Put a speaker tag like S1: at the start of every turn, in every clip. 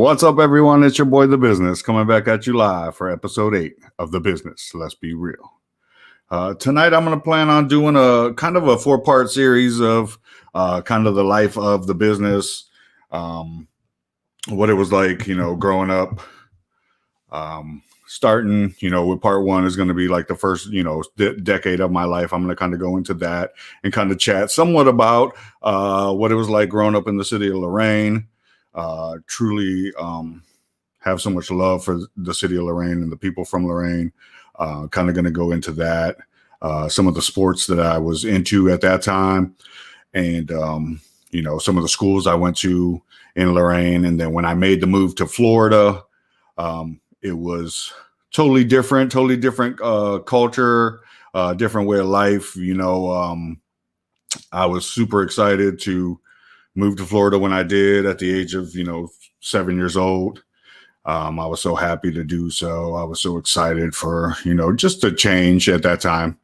S1: What's up, everyone? It's your boy, The Business, coming back at you live for episode 8 of The Business. Let's be real. Tonight, I'm going to plan on doing a kind of a 4-part series of kind of the life of the business, what it was like, growing up. Starting, with part 1 is going to be like the first, decade of my life. I'm going to kind of go into that and kind of chat somewhat about what it was like growing up in the city of Lorain. Truly have so much love for the city of Lorain and the people from Lorain. Kind of going to go into that, some of the sports that I was into at that time, and some of the schools I went to in Lorain. And then when I made the move to Florida, it was totally different culture, different way of life. I was super excited to move to Florida when I did at the age of 7 years old. I was so happy to do so. I was so excited for just a change at that time.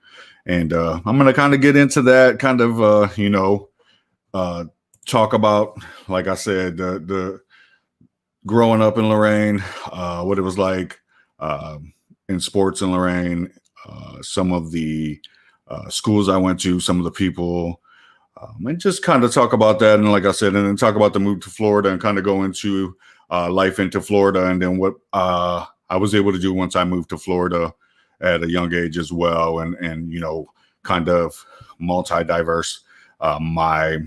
S1: And I'm going to kind of get into that, kind of talk about, like I said, the growing up in Lorain, what it was like in sports in Lorain, some of the schools I went to, some of the people, and just kind of talk about that. And like I said, and then talk about the move to Florida and kind of go into life into Florida, and then what I was able to do once I moved to Florida at a young age as well, and kind of multi-diverse my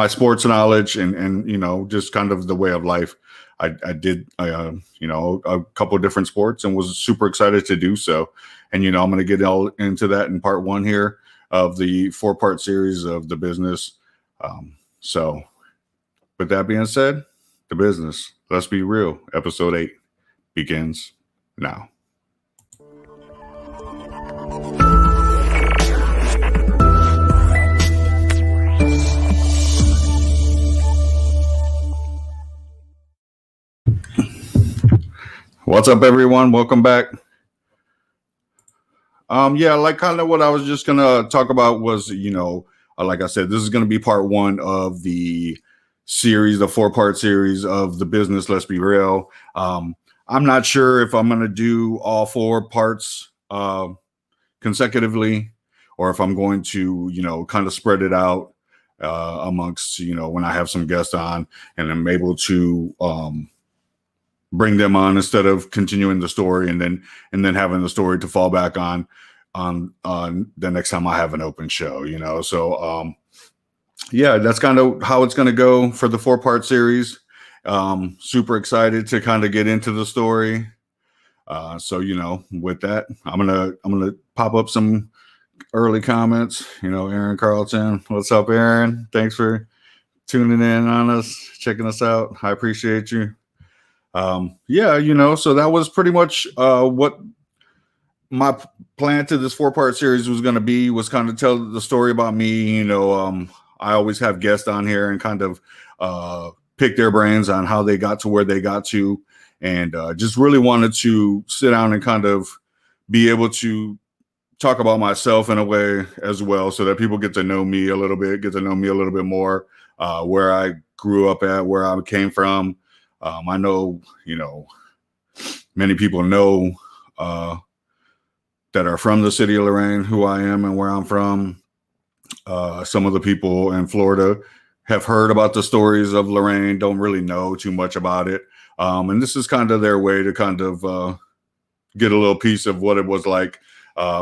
S1: sports knowledge and just kind of the way of life. I did a couple of different sports and was super excited to do so. And I'm going to get all into that in part 1 here of the 4-part series of The Business. So with that being said, The Business, Let's Be Real, episode 8 begins now. What's up, everyone? Welcome back. Like kind of what I was just gonna talk about was, like I said, this is gonna be part 1 of the series, the 4-part series of The Business. Let's be real. I'm not sure if I'm gonna do all 4 parts consecutively, or if I'm going to, kind of spread it out amongst, when I have some guests on, and I'm able to bring them on instead of continuing the story and then having the story to fall back on the next time I have an open show, So that's kind of how it's going to go for the 4-part series. Super excited to kind of get into the story. So with that, I'm gonna pop up some early comments. Aaron Carlton, what's up, Aaron? Thanks for tuning in on us, checking us out. I appreciate you. So that was pretty much what my plan to this 4-part series was going to be, was kind of tell the story about me. I always have guests on here and kind of pick their brains on how they got to where they got to, and just really wanted to sit down and kind of be able to talk about myself in a way as well, so that people get to know me a little bit more, where I grew up at, where I came from. I know, many people know that are from the city of Lorain who I am and where I'm from. Some of the people in Florida have heard about the stories of Lorain, don't really know too much about it. And this is kind of their way to kind of get a little piece of what it was like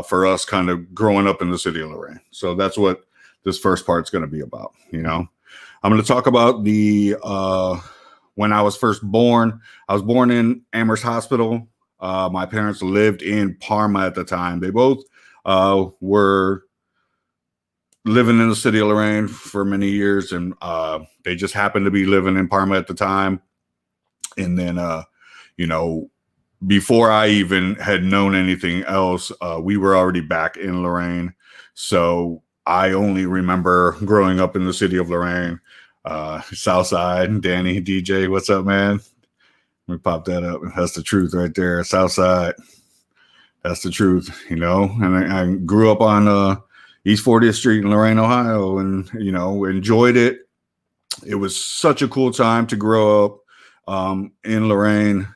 S1: for us kind of growing up in the city of Lorain. So that's what this first part's going to be about. I'm going to talk about when I was first born. I was born in Amherst Hospital. My parents lived in Parma at the time. They both were living in the city of Lorain for many years, and they just happened to be living in Parma at the time. And then, before I even had known anything else, we were already back in Lorain. So I only remember growing up in the city of Lorain. Southside, Danny, DJ, what's up, man? Let me pop that up. That's the truth right there. Southside. That's the truth, And I grew up on East 40th Street in Lorain, Ohio, and, enjoyed it. It was such a cool time to grow up. in Lorain.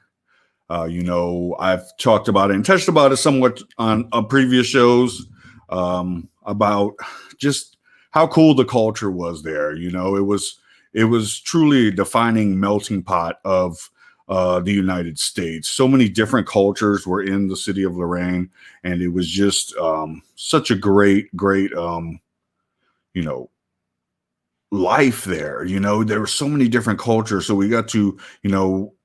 S1: I've talked about it and touched about it somewhat on previous shows, about just how cool the culture was there. It was truly a defining melting pot of the United States. So many different cultures were in the city of Lorain, and it was just such a great you know, life there. There were so many different cultures, so we got to,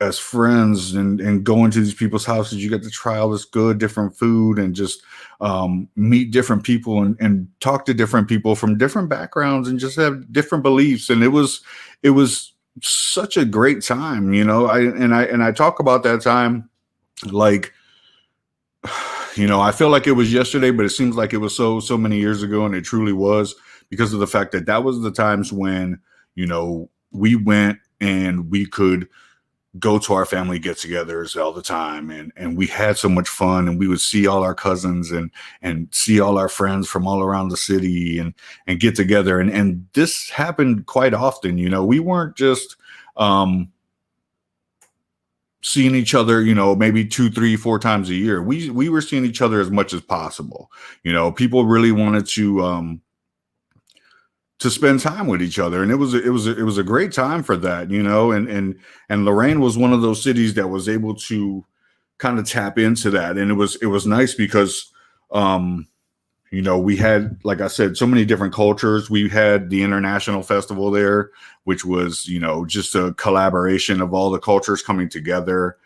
S1: as friends, and go into these people's houses. You got to try all this good different food, and just meet different people, and talk to different people from different backgrounds, and just have different beliefs. And it was such a great time. I talk about that time like, I feel like it was yesterday, but it seems like it was so many years ago, and it truly was, because of the fact that that was the times when, we went and we could go to our family get-togethers all the time, and we had so much fun, and we would see all our cousins, and see all our friends from all around the city, and get together, and this happened quite often. We weren't just seeing each other, maybe 2, 3, 4 times a year. We were seeing each other as much as possible. People really wanted to spend time with each other, and it was a great time for that. And Lorain was one of those cities that was able to kind of tap into that, and it was nice because we had, like I said, so many different cultures. We had the International Festival there, which was, just a collaboration of all the cultures coming together.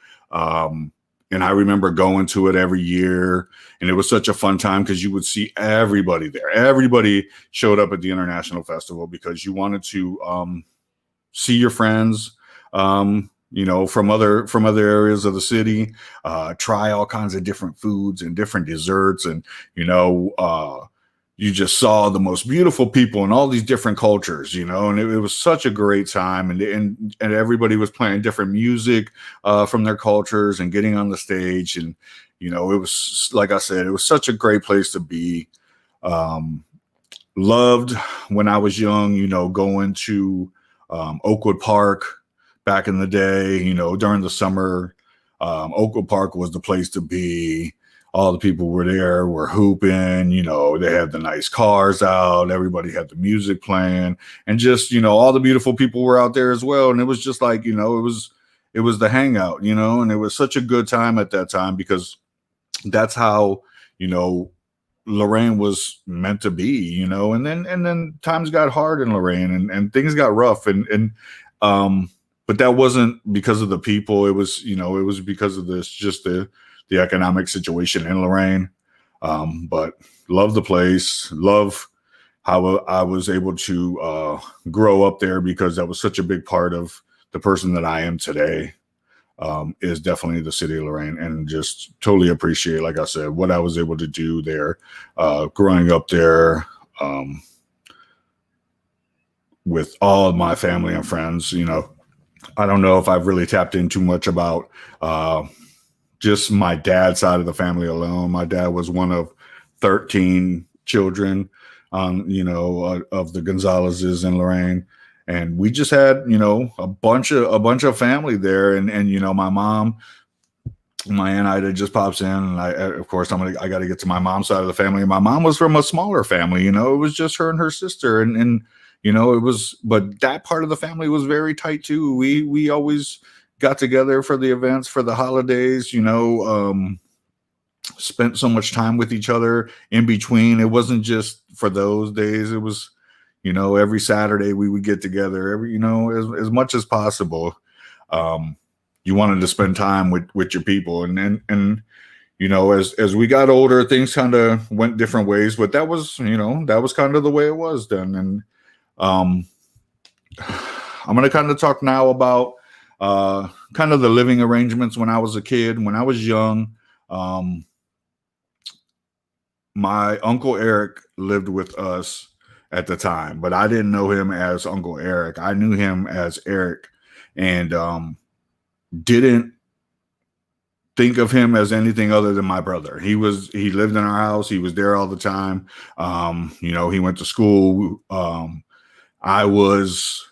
S1: And I remember going to it every year, and it was such a fun time because you would see everybody there. Everybody showed up at the International Festival because you wanted to see your friends, from other areas of the city, try all kinds of different foods and different desserts, and you just saw the most beautiful people in all these different cultures, and it was such a great time, and everybody was playing different music from their cultures and getting on the stage, and it was, like I said, it was such a great place to be. Loved when I was young, going to Oakwood Park back in the day, during the summer. Oakwood Park was the place to be. All the people were there, were hooping, they had the nice cars out. Everybody had the music playing, and just, all the beautiful people were out there as well. And it was just like, it was the hangout, and it was such a good time at that time, because that's how, Lorain was meant to be, and then times got hard in Lorain, and things got rough, but that wasn't because of the people. It was, it was because of the economic situation in Lorain. But love the place, love how I was able to grow up there, because that was such a big part of the person that I am today. Is definitely the city of Lorain, and just totally appreciate, like I said, what I was able to do there, growing up there, with all of my family and friends. I don't know if I've really tapped in too much about just my dad's side of the family alone. My dad was one of 13 children, of the Gonzalez's in Lorain. And we just had, a bunch of family there. And my mom, my Aunt Ida, just pops in. And of course, I got to get to my mom's side of the family. And my mom was from a smaller family, it was just her and her sister. And it was, but that part of the family was very tight too. We always got together for the events, for the holidays, spent so much time with each other in between. It wasn't just for those days. It was, every Saturday we would get together, as much as possible. You wanted to spend time with your people. And as we got older, things kind of went different ways, but that was kind of the way it was then. And I'm going to kind of talk now about kind of the living arrangements when I was a kid. When I was young, my Uncle Eric lived with us at the time, but I didn't know him as Uncle Eric. I knew him as Eric, and didn't think of him as anything other than my brother. He lived in our house. He was there all the time. He went to school. I was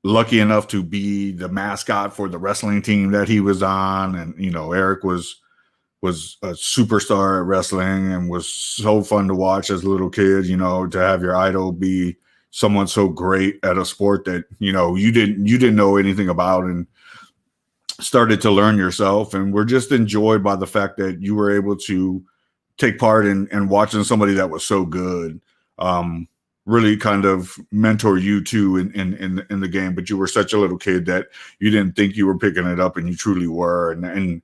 S1: lucky enough to be the mascot for the wrestling team that he was on. And, Eric was a superstar at wrestling and was so fun to watch as a little kid, to have your idol be someone so great at a sport that, you didn't know anything about and started to learn yourself. And we're just enjoyed by the fact that you were able to take part in watching somebody that was so good, really kind of mentor you too in the game. But you were such a little kid that you didn't think you were picking it up, and you truly were. And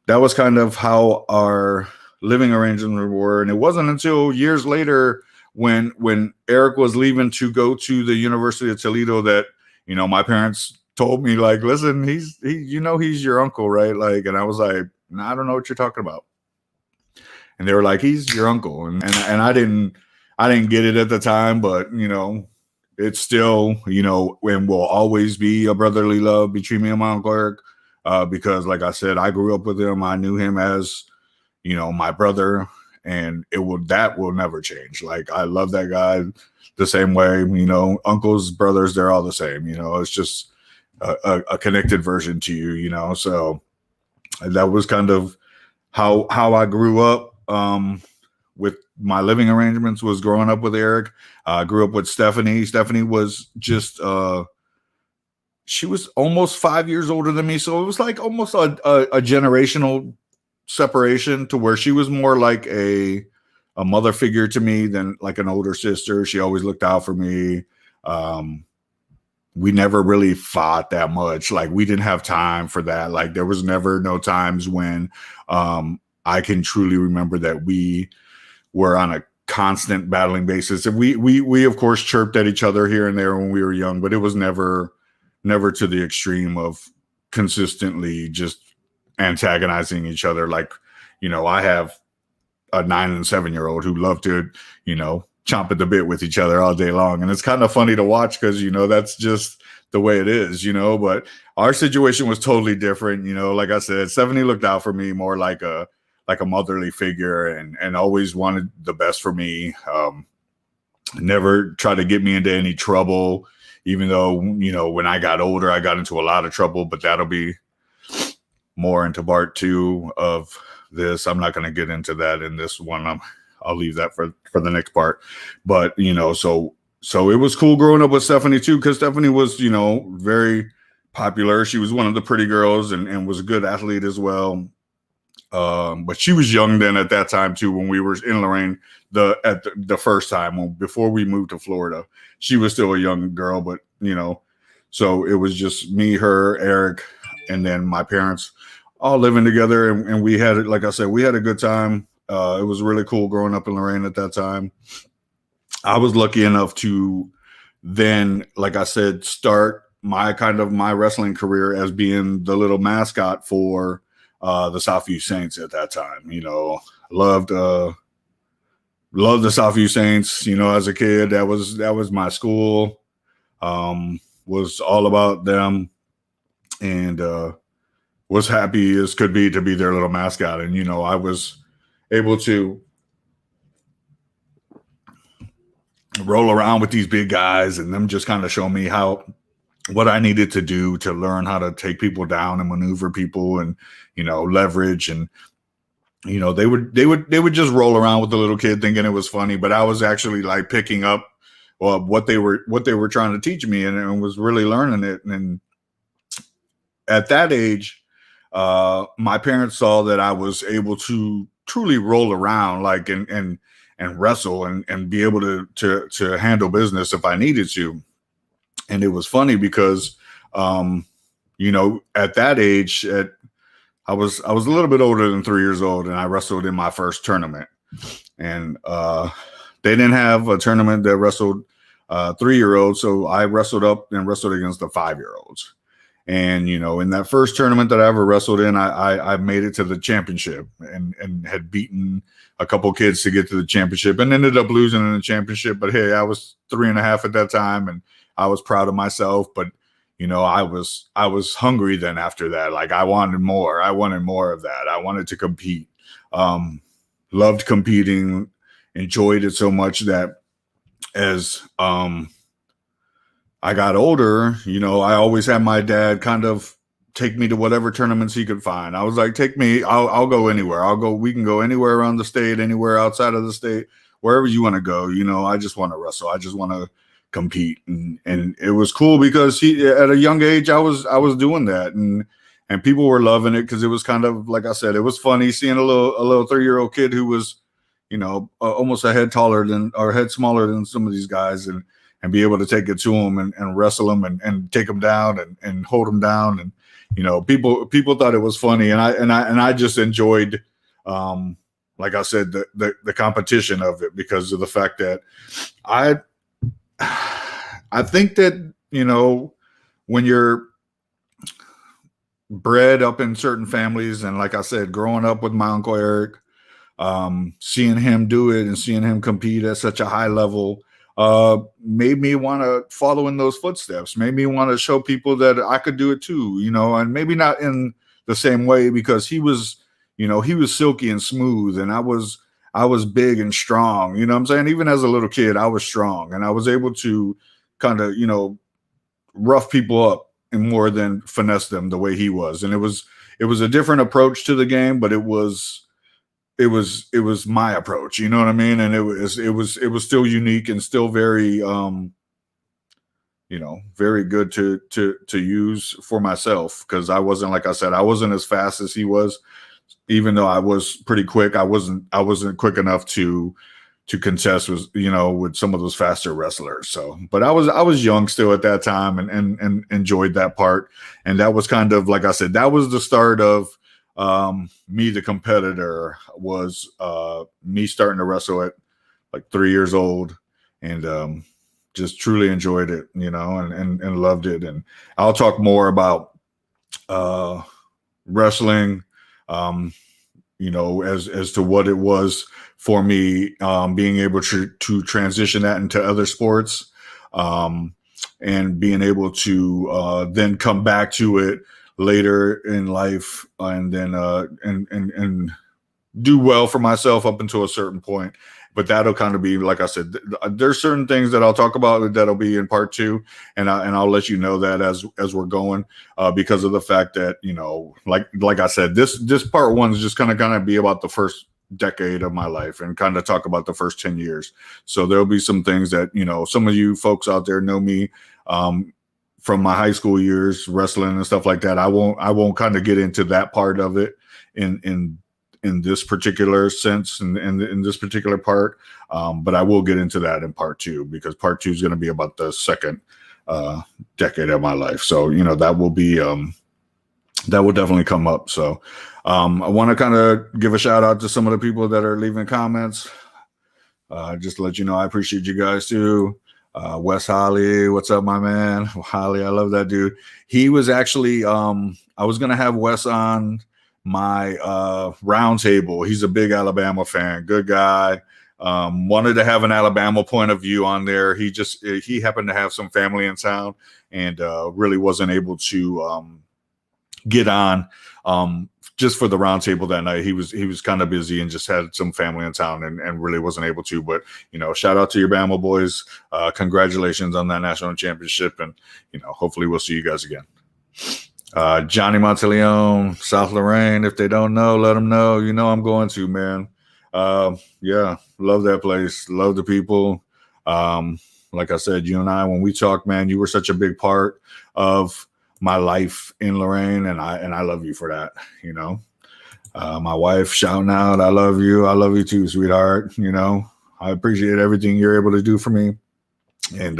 S1: that was kind of how our living arrangements were. And it wasn't until years later when Eric was leaving to go to the University of Toledo that, my parents told me, like, listen, he's your uncle, right? Like, and I was like, nah, I don't know what you're talking about. And they were like, he's your uncle. And I didn't get it at the time, but it's still, and will always be a brotherly love between me and my Uncle Eric. Because like I said, I grew up with him. I knew him as, my brother, and that will never change. Like, I love that guy the same way, uncles, brothers, they're all the same, it's just a connected version to you, so that was kind of how I grew up, with my living arrangements, was growing up with Eric. I grew up with Stephanie. Stephanie was just, she was almost 5 years older than me. So it was like almost a generational separation, to where she was more like a mother figure to me than like an older sister. She always looked out for me. We never really fought that much. Like, we didn't have time for that. Like, there was never no times when I can truly remember that we were on a constant battling basis. And we of course chirped at each other here and there when we were young, but it was never to the extreme of consistently just antagonizing each other. Like, I have a 9 and 7-year-old who love to, chomp at the bit with each other all day long. And it's kind of funny to watch because, that's just the way it is, but our situation was totally different. Like I said, Stephanie looked out for me more like a motherly figure, and always wanted the best for me. Never tried to get me into any trouble, even though, when I got older, I got into a lot of trouble, but that'll be more into part 2 of this. I'm not going to get into that in this one. I'll leave that for the next part. But, so it was cool growing up with Stephanie too, because Stephanie was, very popular. She was one of the pretty girls and was a good athlete as well. But she was young then at that time too, when we were in Lorain, the first time before we moved to Florida. She was still a young girl, but so it was just me, her, Eric, and then my parents all living together, and we had it. Like I said, we had a good time. It was really cool growing up in Lorain at that time. I was lucky enough to then, like I said, start my wrestling career as being the little mascot for the Southview Saints at that time. Loved the Southview Saints. As a kid, that was my school. Was all about them, and was happy as could be to be their little mascot. And I was able to roll around with these big guys, and them just kind of show me what I needed to do to learn how to take people down and maneuver people, and leverage. And they would just roll around with the little kid thinking it was funny, but I was actually like picking up what they were trying to teach me, and was really learning it. And at that age, my parents saw that I was able to truly roll around, like, and wrestle and be able to handle business if I needed to. And it was funny because, at that age, I was a little bit older than 3 years old, and I wrestled in my first tournament. And they didn't have a tournament that wrestled 3-year-olds, so I wrestled up and wrestled against the 5-year-olds. And in that first tournament that I ever wrestled in, I made it to the championship, and had beaten a couple kids to get to the championship, and ended up losing in the championship. But hey, I was 3.5 at that time, and I was proud of myself. But I was hungry then after that. Like, I wanted more. I wanted more of that. I wanted to compete. Loved competing, enjoyed it so much that as I got older, I always had my dad kind of take me to whatever tournaments he could find. I was like, take me, I'll go anywhere. We can go anywhere around the state, anywhere outside of the state, wherever you want to go. I just want to wrestle. I just want to compete. And it was cool because at a young age, I was doing that. And people were loving it because it was kind of, like I said, it was funny seeing a little 3-year-old kid who was, almost a head taller than, or head smaller than some of these guys. And be able to take it to them and wrestle them and take them down and hold them down. And, people thought it was funny. And I just enjoyed, like I said, the competition of it because of the fact that I think that, when you're bred up in certain families, and like I said, growing up with my Uncle Eric, seeing him do it and seeing him compete at such a high level, made me want to follow in those footsteps, made me want to show people that I could do it too, and maybe not in the same way because he was silky and smooth and I was big and strong, what I'm saying? Even as a little kid, I was strong and I was able to kind of, rough people up and more than finesse them the way he was. And it was a different approach to the game, but it was my approach, you know what I mean? And it was still unique and still very, very good to use for myself. Cause I wasn't, like I said, I wasn't as fast as he was, even though I was pretty quick. I wasn't quick enough to contest with some of those faster wrestlers. So, but I was young still at that time and enjoyed that part. And that was kind of, like I said, that was the start of, me, the competitor, was me starting to wrestle at like 3 years old and just truly enjoyed it, and loved it. And I'll talk more about wrestling, as to what it was for me, being able to transition that into other sports, and being able to then come back to it later in life and then and do well for myself up until a certain point. But that'll kind of be, like I said, there's certain things that I'll talk about that'll be in part 2, and I'll let you know that as we're going, because of the fact that, like I said, this part 1 is just kind of be about the first decade of my life and kind of talk about the first 10 years. So there'll be some things that, some of you folks out there know me from my high school years, wrestling and stuff like that. I won't kind of get into that part of it in this particular sense and in this particular part. But I will get into that in part 2, because part 2 is going to be about the second decade of my life. So, that will be, that will definitely come up. So I want to kind of give a shout out to some of the people that are leaving comments. Just to let you know, I appreciate you guys too. Wes Holly, what's up, my man? Holly, I love that dude. He was actually, I was going to have Wes on my round table. He's a big Alabama fan, good guy. Wanted to have an Alabama point of view on there. He happened to have some family in town and really wasn't able to get on just for the roundtable that night. He was kind of busy and just had some family in town and really wasn't able to. But shout out to your Bama boys. Congratulations on that national championship, and hopefully we'll see you guys again. Johnny Monteleone, South Lorain. If they don't know, let them know. I'm going to, man. Yeah, love that place. Love the people. Like I said, you and I, when we talk, man, you were such a big part of my life in Lorain, and I love you for that. My wife shouting out, I love you too, sweetheart. I appreciate everything you're able to do for me and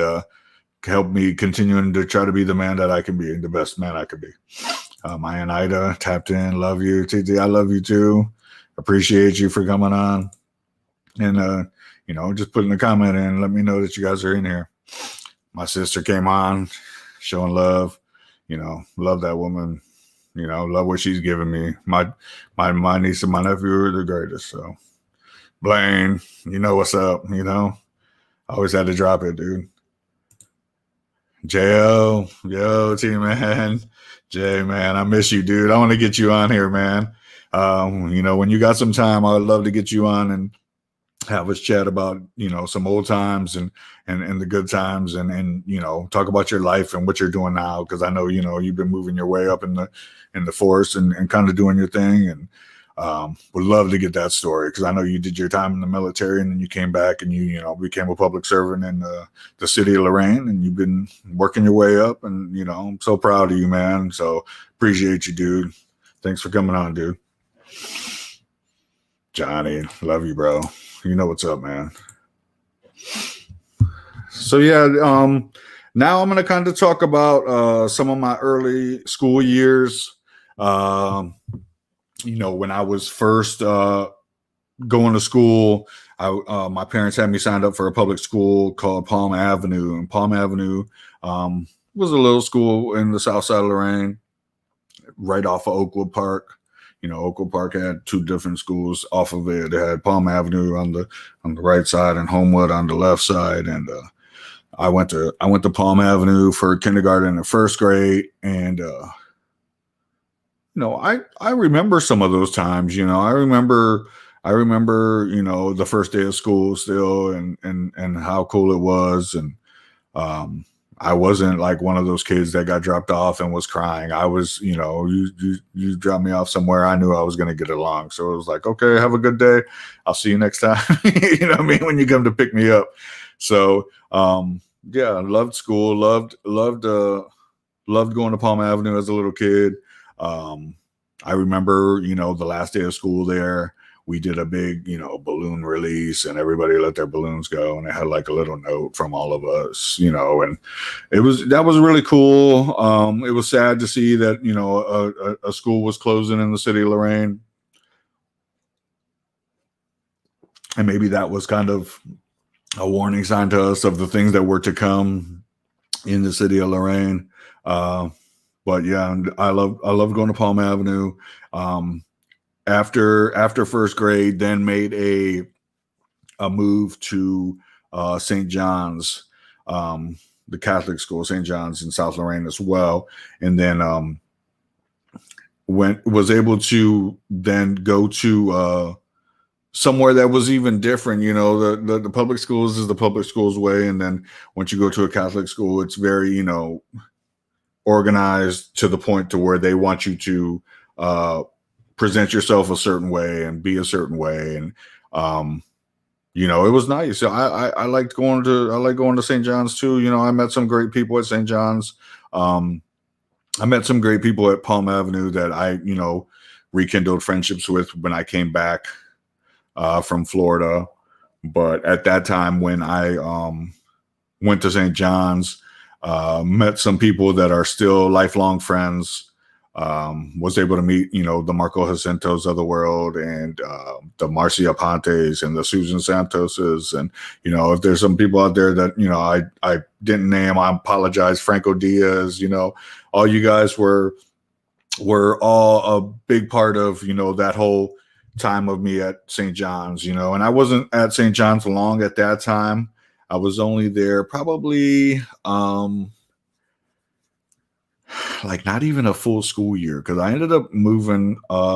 S1: help me continuing to try to be the man that I can be and the best man I could be. My Aunt Ida tapped in, love you. TT, I love you too. Appreciate you for coming on and just putting a comment in, let me know that you guys are in here. My sister came on showing love. Love that woman, love what she's giving me. My niece and my nephew are the greatest. So Blaine, what's up, always had to drop it, dude. Yo, T-Man, Jay, man, I miss you, dude. I want to get you on here, man. When you got some time, I would love to get you on have us chat about, some old times and the good times, and talk about your life and what you're doing now, because I know you've been moving your way up in the force and kind of doing your thing, and would love to get that story, because I know you did your time in the military and then you came back and you became a public servant in the city of Lorain, and you've been working your way up, and I'm so proud of you, man. So appreciate you, dude. Thanks for coming on, dude. Johnny, love you, bro. You know what's up, man. So yeah, now I'm gonna kind of talk about some of my early school years. When I was first going to school, my parents had me signed up for a public school called Palm Avenue, and Palm Avenue was a little school in the south side of Lorain, right off of Oakwood Park. Oakwood Park had two different schools off of it. They had Palm Avenue on the right side and Homewood on the left side. And I went to Palm Avenue for kindergarten and first grade. And I remember some of those times. I remember the first day of school still, and how cool it was. And I wasn't like one of those kids that got dropped off and was crying. I was, you dropped me off somewhere, I knew I was going to get along. So it was like, okay, have a good day. I'll see you next time. You know what I mean? When you come to pick me up. So, yeah, I loved school, loved going to Palm Avenue as a little kid. I remember, the last day of school there, we did a big, balloon release, and everybody let their balloons go, and it had like a little note from all of us, and that was really cool. It was sad to see that, a school was closing in the city of Lorain, and maybe that was kind of a warning sign to us of the things that were to come in the city of Lorain. But yeah, I love going to Palm Avenue. After first grade, then made a move to St. John's, the Catholic school, St. John's in South Lorain as well, and then was able to then go to somewhere that was even different. The public schools is the public schools way, and then once you go to a Catholic school, it's very organized to the point to where they want you to present yourself a certain way and be a certain way. And, it was nice. So I liked going to St. John's too. I met some great people at St. John's. I met some great people at Palm Avenue that I, rekindled friendships with when I came back from Florida. But at that time, when I went to St. John's, met some people that are still lifelong friends. Was able to meet, the Marco Jacintos of the world, and the Marcia Pontes and the Susan Santoses. And, if there's some people out there that, I didn't name, I apologize. Franco Diaz, all you guys were all a big part of, that whole time of me at St. John's, and I wasn't at St. John's long at that time. I was only there probably, like not even a full school year, because I ended up moving towards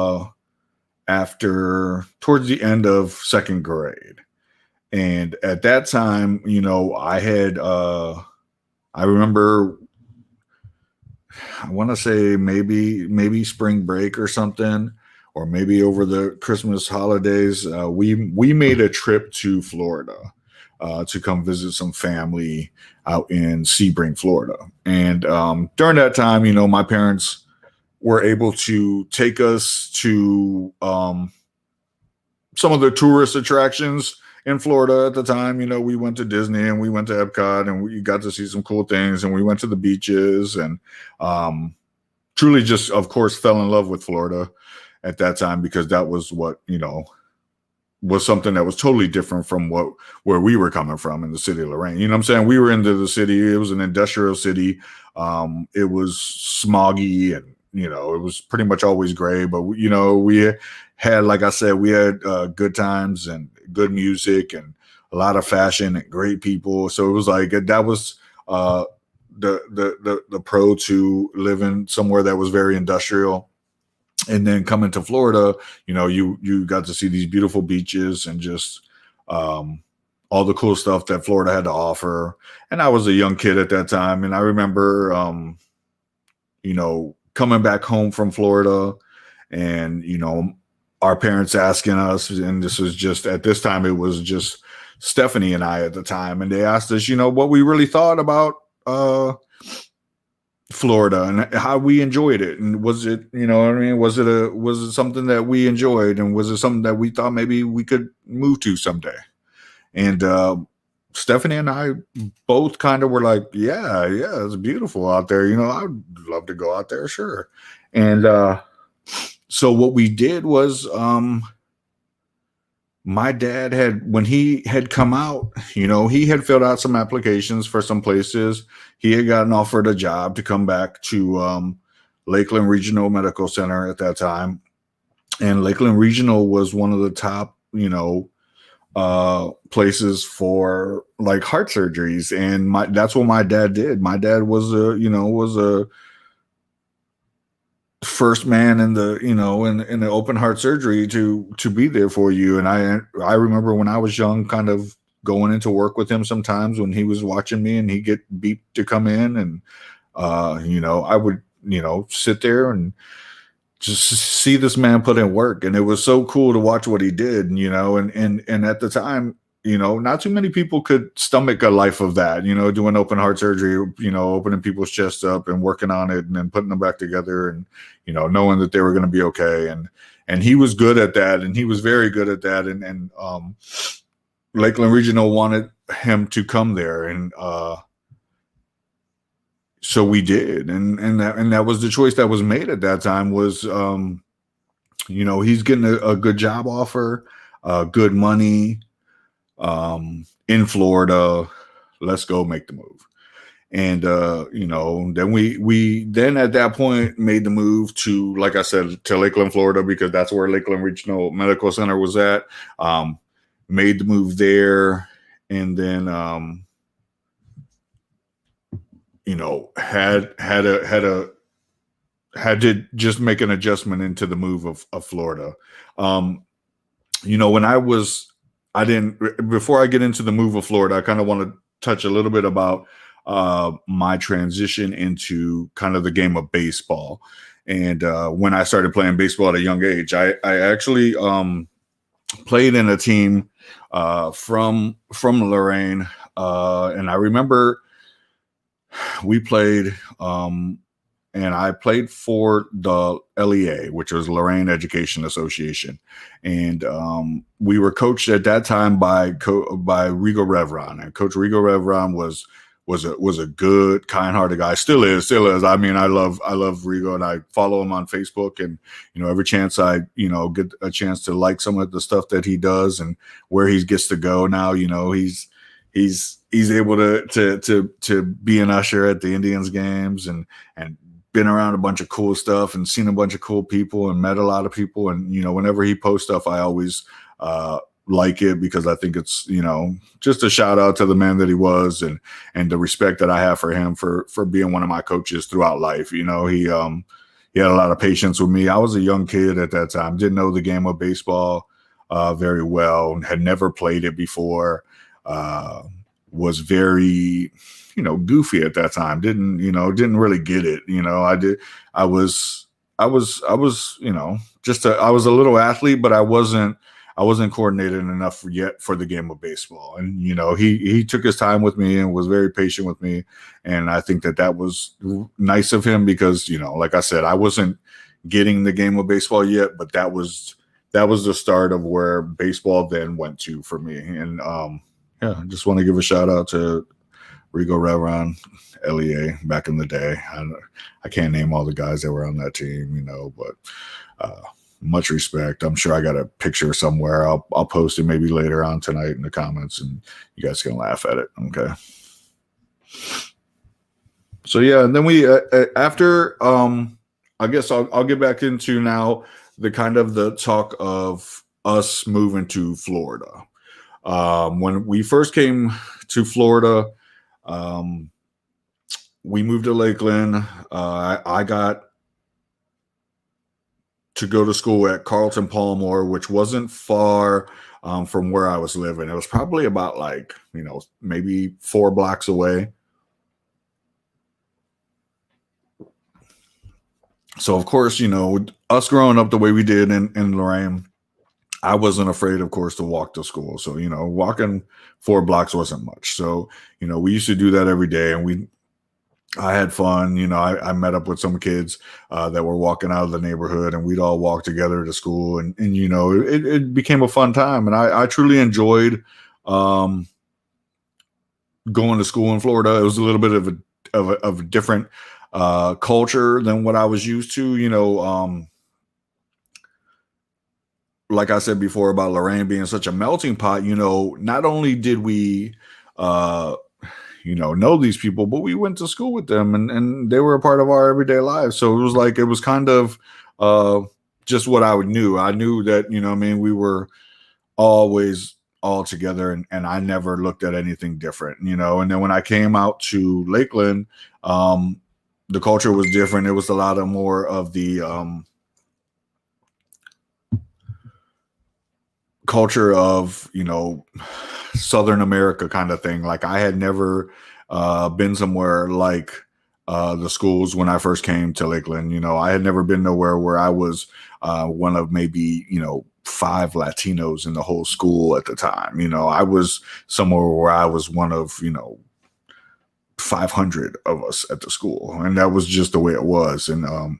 S1: the end of second grade. And at that time, I had I remember, I want to say maybe spring break or something, or maybe over the Christmas holidays, we made a trip to Florida to come visit some family out in Sebring, Florida. And during that time, my parents were able to take us to some of the tourist attractions in Florida at the time. We went to Disney and we went to Epcot, and we got to see some cool things, and we went to the beaches, and truly just, of course, fell in love with Florida at that time, because that was what, was something that was totally different from where we were coming from in the city of Lorain. You know what I'm saying? We were into the city. It was an industrial city. It was smoggy, and, it was pretty much always gray, but we had, like I said, we had good times and good music and a lot of fashion and great people. So it was like, that was the pro to living somewhere that was very industrial. And then coming to Florida, you got to see these beautiful beaches and just um, all the cool stuff that Florida had to offer. And I was a young kid at that time, and I remember, coming back home from Florida, and our parents asking us, and this was just at this time, it was just Stephanie and I at the time, and they asked us, what we really thought about Florida and how we enjoyed it, and was it, what I mean, was it something that we enjoyed, and was it something that we thought maybe we could move to someday? And Stephanie and I both kind of were like, yeah, it's beautiful out there. I'd love to go out there, sure. And so what we did was, my dad had, when he had come out, he had filled out some applications for some places. He had gotten offered a job to come back to Lakeland Regional Medical Center at that time. And Lakeland Regional was one of the top, places for like heart surgeries. And that's what my dad did. My dad was a first man in the in the open heart surgery to be there for you. And I remember when I was young, kind of going into work with him sometimes when he was watching me, and he'd get beeped to come in, and I would sit there and just see this man put in work. And it was so cool to watch what he did, and at the time, not too many people could stomach a life of that, doing open heart surgery, opening people's chests up and working on it and then putting them back together, and, knowing that they were going to be okay. And he was good at that. And he was very good at that. And Lakeland Regional wanted him to come there. And so we did. And that was the choice that was made at that time was, he's getting a good job offer, good money, in Florida. Let's go make the move. And then we then at that point made the move to, like I said, to Lakeland, Florida, because that's where Lakeland Regional Medical Center was at. Made the move there, and then had to just make an adjustment into the move of Florida. Before I get into the move of Florida, I kind of want to touch a little bit about my transition into kind of the game of baseball. And when I started playing baseball at a young age, I actually played in a team from Lorain. And I remember we played, and I played for the LEA, which was Lorain Education Association. And we were coached at that time by Rigo Revron. And Coach Rigo Revron was a good, kind-hearted guy. Still is. I mean, I love Rigo, and I follow him on Facebook. And, every chance I, get a chance to like some of the stuff that he does and where he gets to go now, he's able to be an usher at the Indians games, and been around a bunch of cool stuff and seen a bunch of cool people and met a lot of people. And, whenever he posts stuff, I always like it, because I think it's, just a shout out to the man that he was, and the respect that I have for him for being one of my coaches throughout life. He had a lot of patience with me. I was a young kid at that time, didn't know the game of baseball very well, had never played it before, was very, goofy at that time. Didn't really get it. I was I was a little athlete, but I wasn't coordinated enough yet for the game of baseball. And, he took his time with me and was very patient with me. And I think that was nice of him, because, like I said, I wasn't getting the game of baseball yet, but that was the start of where baseball then went to for me. And, I just want to give a shout out to Rigo Revron, LEA, back in the day. I can't name all the guys that were on that team, but much respect. I'm sure I got a picture somewhere. I'll post it maybe later on tonight in the comments, and you guys can laugh at it. Okay. So yeah, and then we after I guess I'll get back into now the kind of the talk of us moving to Florida. When we first came to Florida, we moved to Lakeland. I got to go to school at Carlton Palmore, which wasn't far from where I was living. It was probably about like, maybe 4 blocks away. So of course, us growing up the way we did in Lorain, I wasn't afraid, of course, to walk to school. So, walking 4 blocks wasn't much. So, we used to do that every day, and I had fun. I met up with some kids that were walking out of the neighborhood, and we'd all walk together to school, and it became a fun time, and I truly enjoyed um, going to school in Florida. It was a little bit of a different culture than what I was used to. Like I said before about Lorain being such a melting pot. Not only did we uh, know these people, but we went to school with them, and they were a part of our everyday lives. So it was kind of uh, just what I knew. I knew that, what I mean, we were always all together, and I never looked at anything different, and then when I came out to Lakeland, the culture was different. It was a lot of more of the culture of Southern America kind of thing. Like I had never been somewhere like the schools when I first came to Lakeland. I had never been nowhere where I was one of maybe 5 Latinos in the whole school at the time. I was somewhere where I was one of 500 of us at the school, and that was just the way it was. And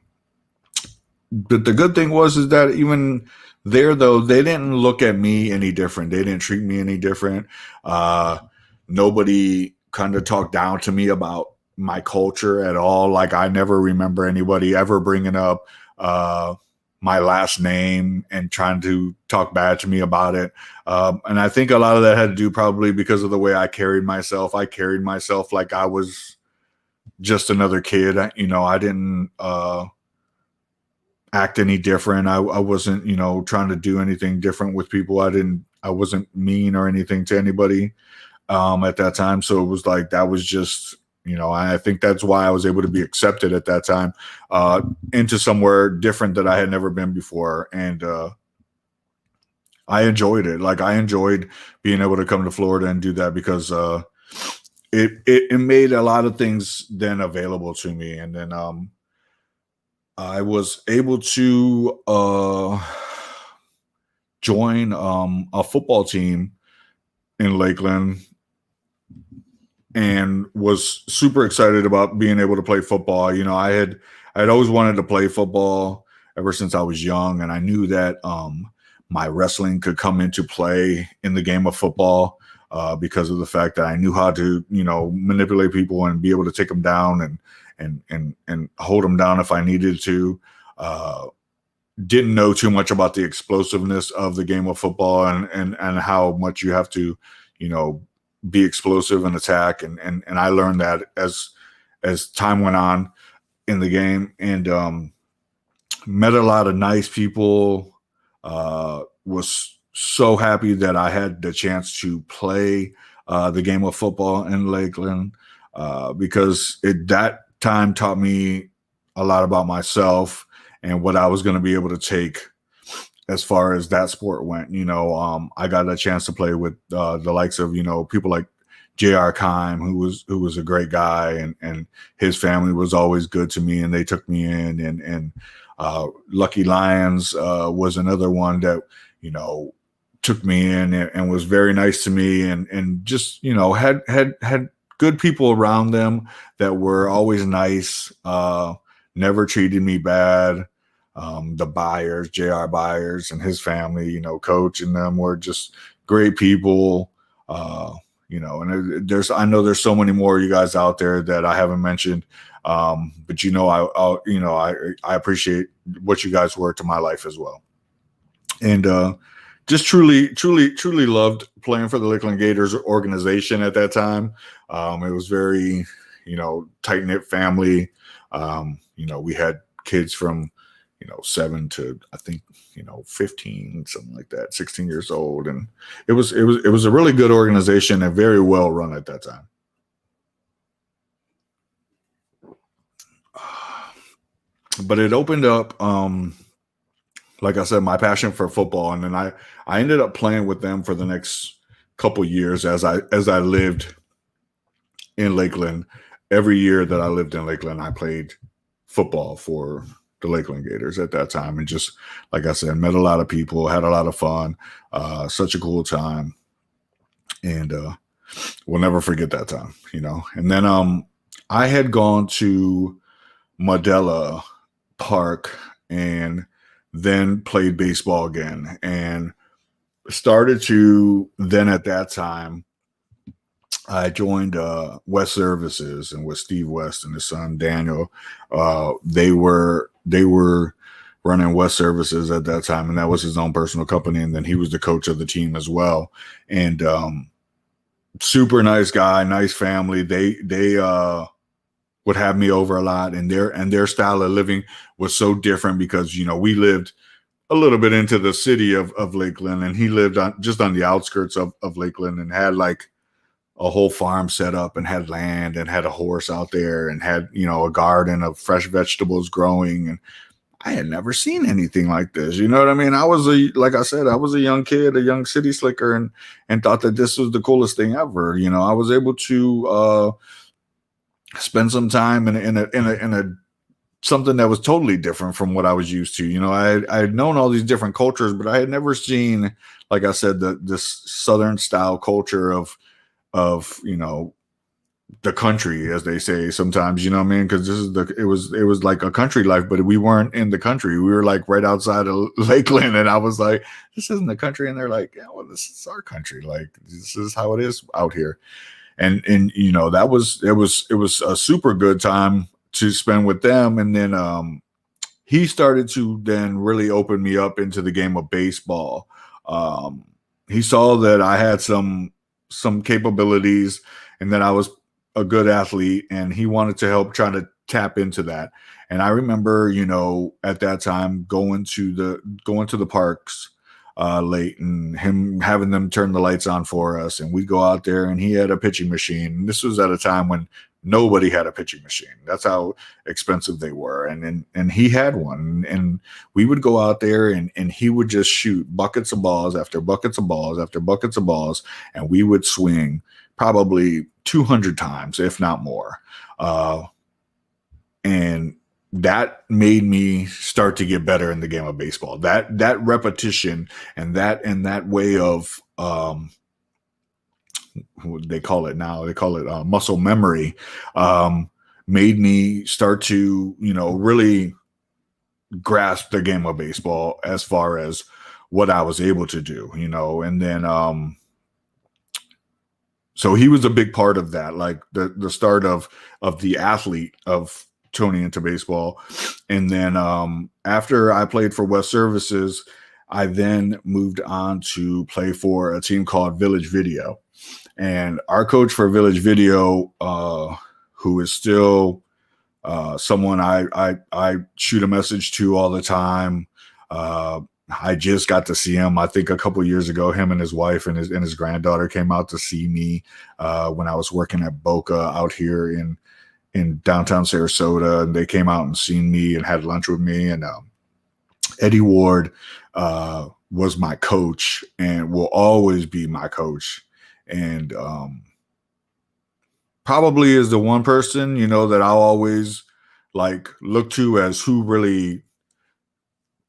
S1: but the good thing was is that even there, though, they didn't look at me any different. They didn't treat me any different. Nobody kind of talked down to me about my culture at all. Like I never remember anybody ever bringing up my last name and trying to talk bad to me about it. And I think a lot of that had to do probably because of the way I carried myself. I carried myself like I was just another kid. I didn't act any different. I wasn't, trying to do anything different with people. I wasn't mean or anything to anybody at that time. So it was like, that was just, I think that's why I was able to be accepted at that time into somewhere different that I had never been before. And I enjoyed it. Like I enjoyed being able to come to Florida and do that because it made a lot of things then available to me. And then I was able to join a football team in Lakeland and was super excited about being able to play football. I had always wanted to play football ever since I was young, and I knew that my wrestling could come into play in the game of football because of the fact that I knew how to, manipulate people and be able to take them down and hold them down if I needed to. Didn't know too much about the explosiveness of the game of football and how much you have to, be explosive and attack. And I learned that as time went on in the game, and met a lot of nice people. Was so happy that I had the chance to play the game of football in Lakeland because that time taught me a lot about myself and what I was going to be able to take as far as that sport went. I got a chance to play with the likes of, people like J.R. Kime, who was a great guy, and his family was always good to me, and they took me in. And Lucky Lyons was another one that, took me in and was very nice to me, and just, had good people around them that were always nice, never treated me bad. The Byers, J.R. Byers and his family, Coach and them were just great people. And I know there's so many more of you guys out there that I haven't mentioned. But I appreciate what you guys were to my life as well. And just truly loved playing for the Lakeland Gators organization at that time. It was very, tight knit family. We had kids from 7 to I think 15, something like that, 16 years old, and it was a really good organization and very well run at that time. But it opened up like I said, my passion for football, and then I ended up playing with them for the next couple years as I lived in Lakeland. Every year that I lived in Lakeland, I played football for the Lakeland Gators at that time, and just like I said, met a lot of people, had a lot of fun, such a cool time, and we'll never forget that time, you know. And then I had gone to Modella Park and then played baseball again, and started to then at that time I joined West Services and with Steve West and his son Daniel. They were running West Services at that time, and that was his own personal company. And then he was the coach of the team as well. And super nice guy, nice family. They would have me over a lot, and their style of living was so different because we lived a little bit into the city of Lakeland, and he lived just on the outskirts of Lakeland and had like a whole farm set up and had land and had a horse out there and had, a garden of fresh vegetables growing. And I had never seen anything like this. You know what I mean? Like I said, I was a young kid, a young city slicker, and thought that this was the coolest thing ever. I was able to spend some time in a something that was totally different from what I was used to. I had known all these different cultures, but I had never seen, like I said, this Southern style culture of the country, as they say sometimes, you know what I mean? Because it was like a country life, but we weren't in the country. We were like right outside of Lakeland, and I was like, this isn't the country. And they're like, yeah, well, this is our country. Like, this is how it is out here. And that was it was a super good time to spend with them. And then he started to then really open me up into the game of baseball. He saw that I had some capabilities and that I was a good athlete, and he wanted to help try to tap into that. And I remember, at that time going to the parks late, and him having them turn the lights on for us, and we'd go out there, and he had a pitching machine. And this was at a time when nobody had a pitching machine. That's how expensive they were. And he had one, and we would go out there, and he would just shoot buckets of balls after buckets of balls after buckets of balls, and we would swing probably 200 times, if not more. And that made me start to get better in the game of baseball. That repetition and that way of what they call it now, muscle memory, made me start to really grasp the game of baseball as far as what I was able to do. And then so he was a big part of that, like the start of the athlete of Tony into baseball. And then after I played for West Services, I then moved on to play for a team called Village Video. And our coach for Village Video, who is still someone I shoot a message to all the time. I just got to see him, I think, a couple of years ago. Him and his wife and his granddaughter came out to see me when I was working at Boca out here in downtown Sarasota, and they came out and seen me and had lunch with me. And Eddie Ward was my coach and will always be my coach. And probably is the one person, that I'll always like look to as who really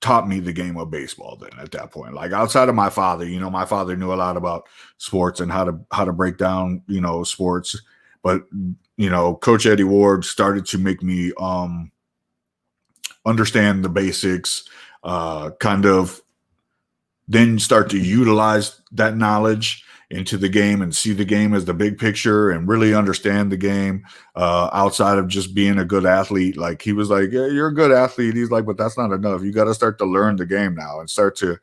S1: taught me the game of baseball then at that point. Like outside of my father, my father knew a lot about sports and how to break down, sports. But, Coach Eddie Ward started to make me understand the basics, kind of then start to utilize that knowledge into the game and see the game as the big picture and really understand the game outside of just being a good athlete. Like he was like, yeah, you're a good athlete. He's like, but that's not enough. You got to start to learn the game now and start to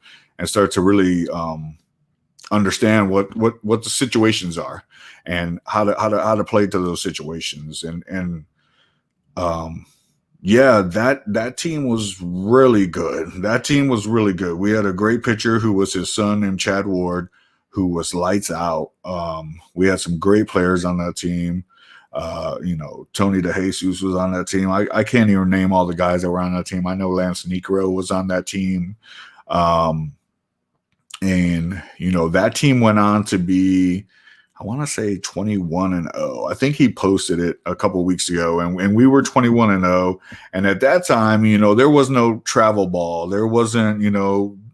S1: really understand what the situations are and how to play to those situations. And yeah, that team was really good. That team was really good. We had a great pitcher who was his son named Chad Ward, who was lights out. We had some great players on that team. Tony DeJesus was on that team. I can't even name all the guys that were on that team. I know Lance Necro was on that team. And that team went on to be, I want to say 21-0. I think he posted it a couple of weeks ago, and we were 21-0. And at that time, there was no travel ball. There wasn't,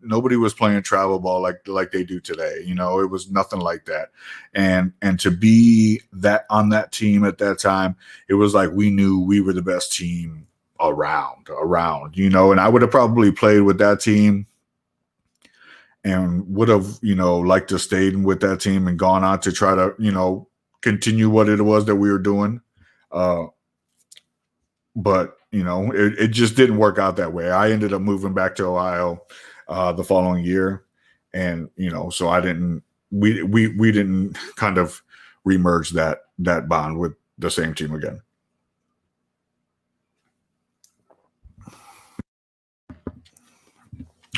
S1: nobody was playing travel ball like they do today. It was nothing like that. And to be that on that team at that time, it was like we knew we were the best team around, and I would have probably played with that team and would have, liked to stayed with that team and gone on to try to, continue what it was that we were doing. But, it just didn't work out that way. I ended up moving back to Ohio the following year. And, so we didn't kind of remerge that bond with the same team again.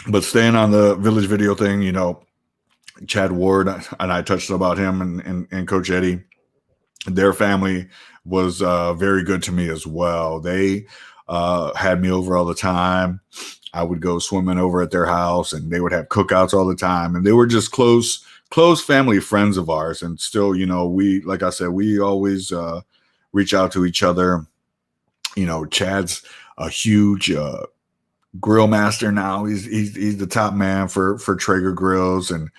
S1: But staying on the Village Video thing, Chad Ward, and I touched about him and Coach Eddie. Their family was very good to me as well. They had me over all the time. I would go swimming over at their house, and they would have cookouts all the time. And they were just close family friends of ours. And still, we, like I said, we always reach out to each other. Chad's a huge grill master now. He's the top man for Traeger grills, and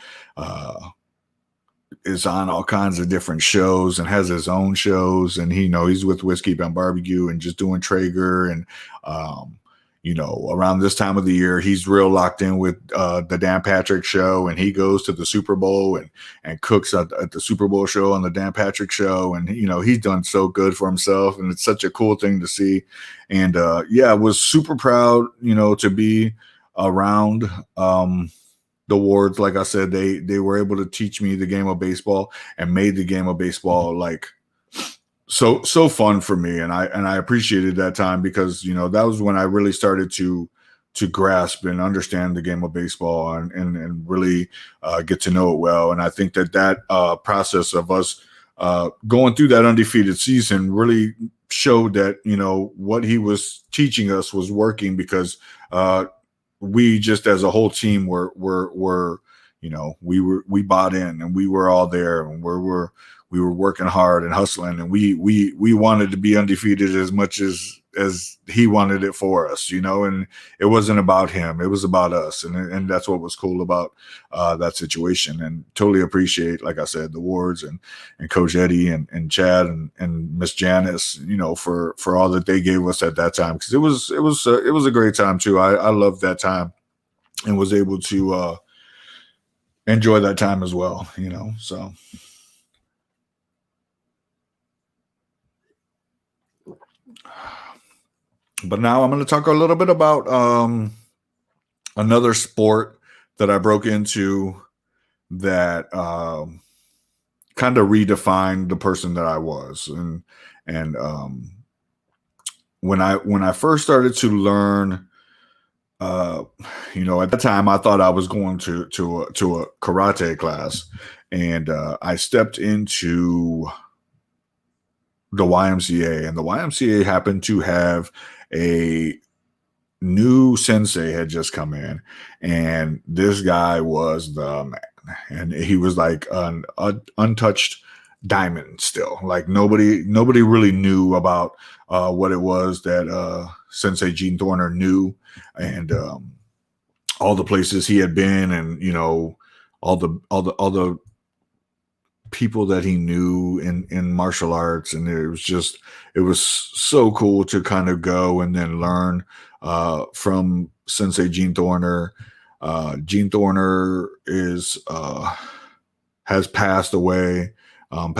S1: is on all kinds of different shows and has his own shows. And he's with Whiskey Bend Barbecue and just doing Traeger. And around this time of the year, he's real locked in with the Dan Patrick Show, and he goes to the Super Bowl and cooks at the Super Bowl show on the Dan Patrick Show. And he's done so good for himself, and it's such a cool thing to see. And I was super proud to be around the Wards. Like I said, they were able to teach me the game of baseball and made the game of baseball like so fun for me. And I appreciated that time, because that was when I really started to grasp and understand the game of baseball and really get to know it well. And I think that process of us going through that undefeated season really showed that what he was teaching us was working, because we just as a whole team were we bought in, and we were all there, and we were working hard and hustling, and we wanted to be undefeated as much as he wanted it for us, and it wasn't about him, it was about us. And that's what was cool about that situation. And totally appreciate, like I said, the Wards and Coach Eddie and Chad and Miss Janice, for all that they gave us at that time, because it was a great time too. I loved that time and was able to enjoy that time as well, so. But now I'm going to talk a little bit about another sport that I broke into that kind of redefined the person that I was. And when I first started to learn, at the time I thought I was going to a karate class, and I stepped into the YMCA, and the YMCA happened to have a new sensei had just come in, and this guy was the man, and he was like an untouched diamond still. Like nobody really knew about what it was that Sensei Gene Thorner knew, and all the places he had been, and all the people that he knew in martial arts. And it was so cool to kind of go and then learn from Sensei Gene Thorner. Gene Thorner has passed away a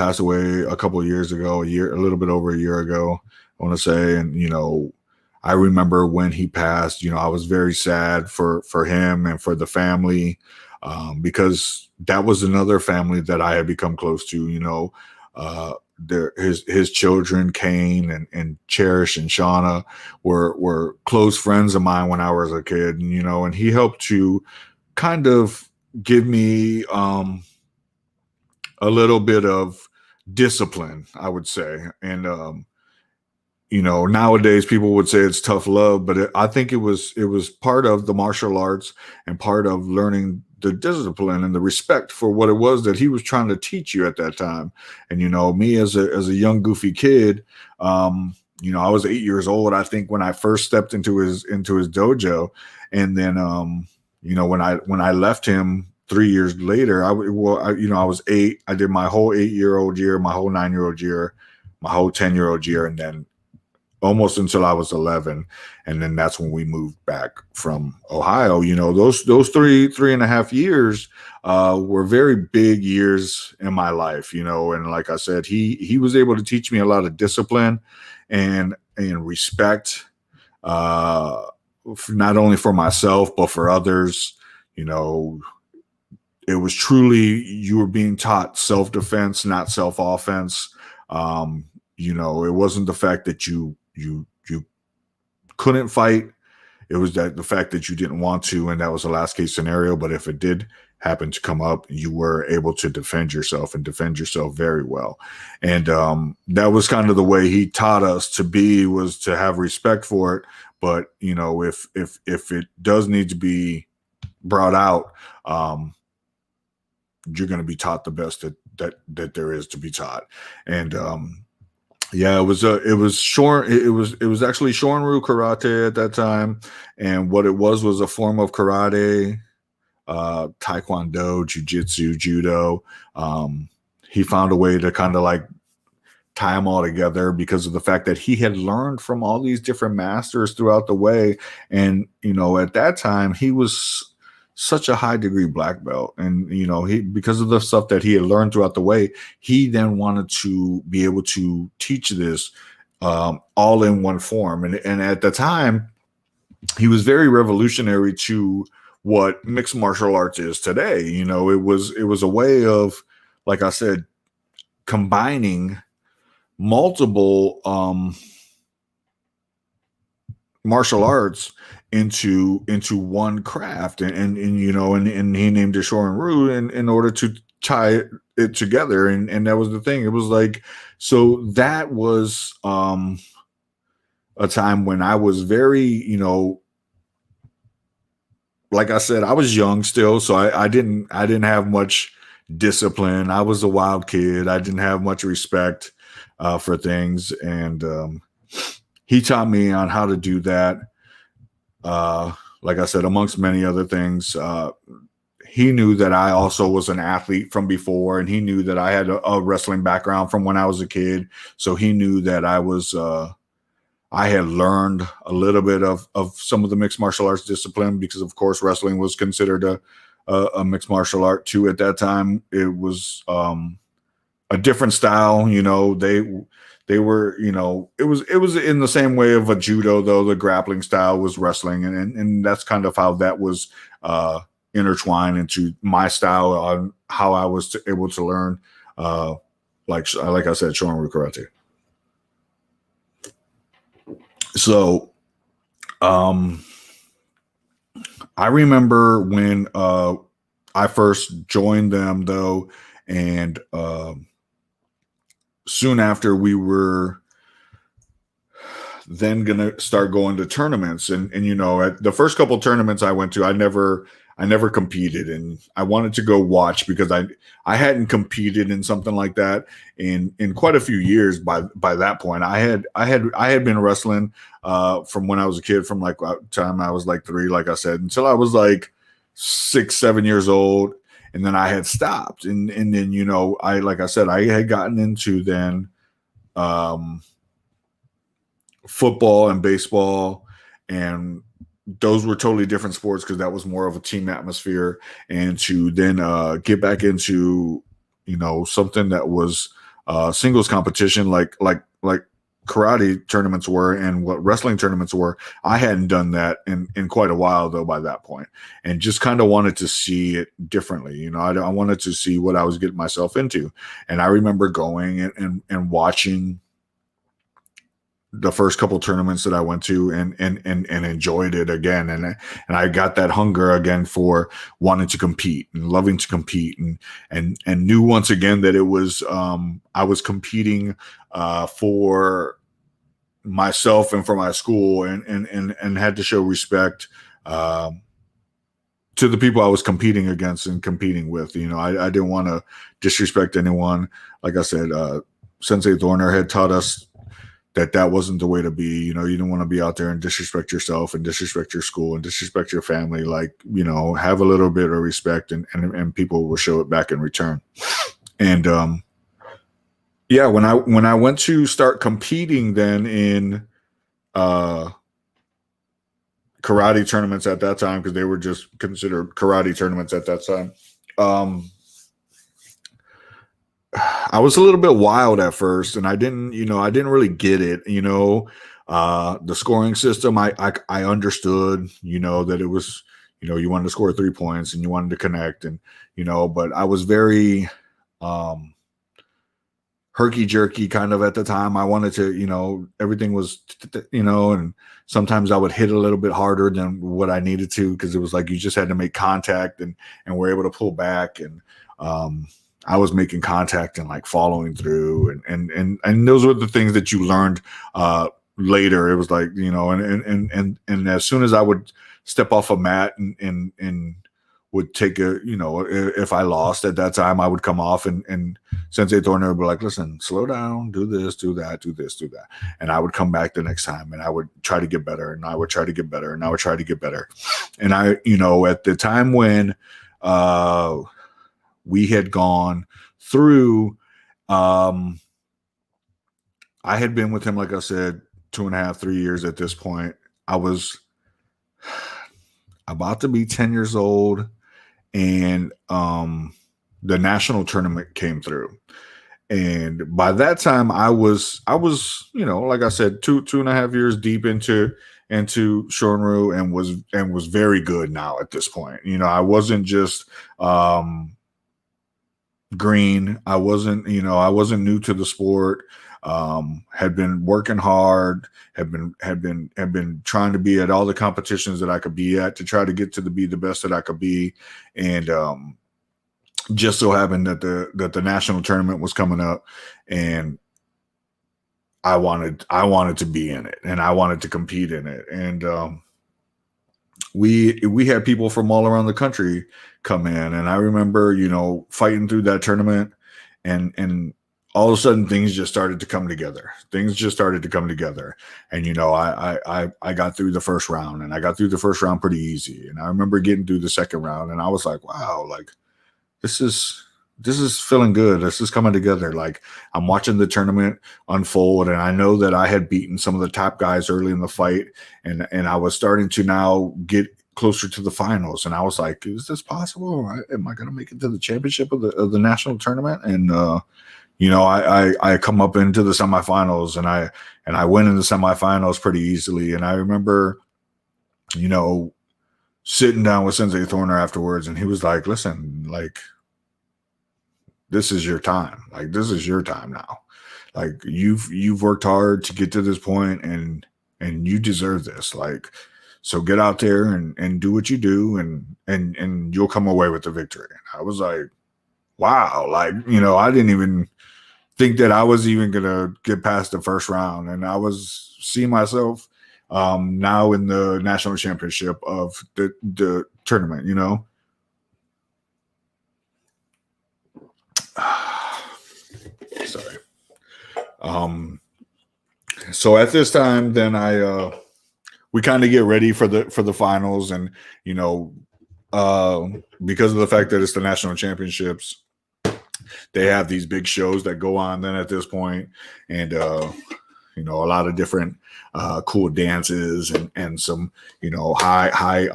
S1: couple of years ago, a little bit over a year ago, I want to say. And I remember when he passed, I was very sad for him and for the family, because that was another family that I had become close to. His children, Kane and Cherish and Shauna, were close friends of mine when I was a kid, and he helped to kind of give me a little bit of discipline, I would say. And nowadays people would say it's tough love, but I think it was part of the martial arts and part of learning the discipline and the respect for what it was that he was trying to teach you at that time. And me as a young goofy kid, I was 8 years old, I think, when I first stepped into his dojo. And then when I left him 3 years later, I was eight. I did my whole 8-year-old year, my whole 9-year-old year, my whole 10-year-old year, and then almost until I was 11. And then that's when we moved back from Ohio. Those 3.5 years were very big years in my life, and like I said, he was able to teach me a lot of discipline and respect, not only for myself, but for others. It was truly, you were being taught self-defense, not self-offense. It wasn't the fact that you couldn't fight. It was that the fact that you didn't want to, and that was the last case scenario. But if it did happen to come up, you were able to defend yourself and defend yourself very well. And that was kind of the way he taught us to be, was to have respect for it. But if it does need to be brought out, you're going to be taught the best that there is to be taught. And yeah, it was actually Shorin-ryu karate at that time. And what it was a form of karate, taekwondo, jiu-jitsu, judo. He found a way to kind of like tie them all together because of the fact that he had learned from all these different masters throughout the way. And at that time, he was such a high degree black belt, and he, because of the stuff that he had learned throughout the way, he then wanted to be able to teach this all in one form. And at the time, he was very revolutionary to what mixed martial arts is today. It was a way of, like I said, combining multiple martial arts into one craft, and he named it Shorin-ryu in order to tie it together. And that was the thing. It was like, so that was a time when I was very, like I said, I was young still, so I didn't have much discipline. I was a wild kid. I didn't have much respect for things, and he taught me on how to do that. Like I said, amongst many other things, he knew that I also was an athlete from before, and he knew that I had a wrestling background from when I was a kid. So he knew that I had learned a little bit of some of the mixed martial arts discipline, because of course wrestling was considered a mixed martial art too at that time. It was a different style. They were, it was in the same way of a judo, though the grappling style was wrestling. And that's kind of how that was intertwined into my style on how I was able to learn, like I said, Shorin-ryu karate. So, I remember when I first joined them, though, and soon after, we were then gonna start going to tournaments, and at the first couple tournaments I went to, I never competed, and I wanted to go watch, because I hadn't competed in something like that in quite a few years. By that point, I had been wrestling from when I was a kid, from like time I was like 3, like I said, until I was like 6, 7 years old. And then I had stopped. And then, like I said, I had gotten into then football and baseball, and those were totally different sports, because that was more of a team atmosphere. And to then get back into, something that was singles competition, like karate tournaments were and what wrestling tournaments were, I hadn't done that in quite a while, though, by that point, and just kind of wanted to see it differently. I wanted to see what I was getting myself into. And I remember going and watching the first couple tournaments that I went to, and enjoyed it again, and I got that hunger again for wanting to compete and loving to compete, and knew once again that it was I was competing for myself and for my school, and had to show respect to the people I was competing against and competing with. I didn't want to disrespect anyone. Like I said, Sensei Thorner had taught us that wasn't the way to be. You didn't want to be out there and disrespect yourself and disrespect your school and disrespect your family. Like, have a little bit of respect, and people will show it back in return. And yeah, when I went to start competing then in karate tournaments at that time, because they were just considered karate tournaments at that time, I was a little bit wild at first, and I didn't really get it. The scoring system, I understood, that it was, you wanted to score 3 points and you wanted to connect, and but I was very herky jerky kind of at the time. I wanted to, everything was, and sometimes I would hit a little bit harder than what I needed to, because it was like you just had to make contact, and we're able to pull back, and I was making contact and like following through, and those were the things that you learned later. It was like, and as soon as I would step off a mat and would take if I lost at that time, I would come off, and Sensei Thorner would be like, listen, slow down, do this, do that, do this, do that. And I would come back the next time, and I would try to get better, and I would try to get better, and I would try to get better. And I, at the time when we had gone through, I had been with him, like I said, 2.5, 3 years at this point. I was about to be 10 years old, and the national tournament came through. And by that time, I was, like I said, 2.5 years deep into Shonryu, and was very good now at this point. I wasn't just green. I wasn't new to the sport. Had been working hard, had been trying to be at all the competitions that I could be at to try to get to be the best that I could be. And just so happened that the national tournament was coming up, and I wanted to be in it, and I wanted to compete in it. And we had people from all around the country come in, and I remember, fighting through that tournament, and all of a sudden things just started to come together. And, I got through the first round, and I got through the first round pretty easy. And I remember getting through the second round, and I was like, wow, like this is feeling good. This is coming together. Like, I'm watching the tournament unfold, and I know that I had beaten some of the top guys early in the fight, and I was starting to now get closer to the finals. And I was like, is this possible? Am I going to make it to the championship of the national tournament? And, I come up into the semifinals, and I win in the semifinals pretty easily. And I remember, sitting down with Sensei Thorner afterwards, and he was like, listen, like, this is your time. Like, this is your time now. Like, you've worked hard to get to this point, and you deserve this. Like, so get out there and do what you do, and you'll come away with the victory. And I was like, wow. Like, I didn't even think that I was even going to get past the first round. And I was seeing myself now in the national championship of the tournament, Sorry. So at this time, then we kind of get ready for the finals, and because of the fact that it's the national championships, they have these big shows that go on then at this point, and a lot of different cool dances, and some high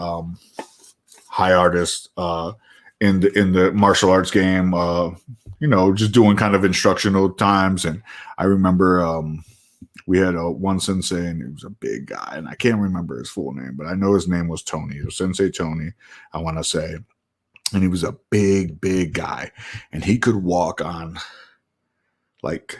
S1: artists in the martial arts game, just doing kind of instructional times. And I remember we had one sensei, and he was a big guy, and I can't remember his full name, but I know his name was Tony. It was Sensei Tony, I want to say. And he was a big guy, and he could walk on like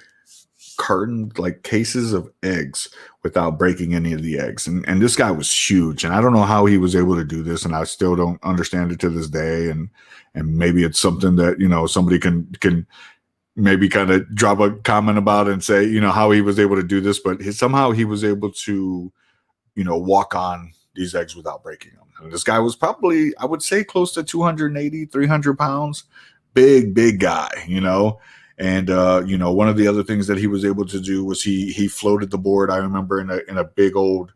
S1: carton, like cases of eggs without breaking any of the eggs. And this guy was huge. And I don't know how he was able to do this. And I still don't understand it to this day. And maybe it's something that, somebody can maybe kind of drop a comment about and say, how he was able to do this, but somehow he was able to, walk on these eggs without breaking them. And this guy was probably, I would say, close to 280, 300 pounds, big guy, And one of the other things that he was able to do was he floated the board. I remember in a big old,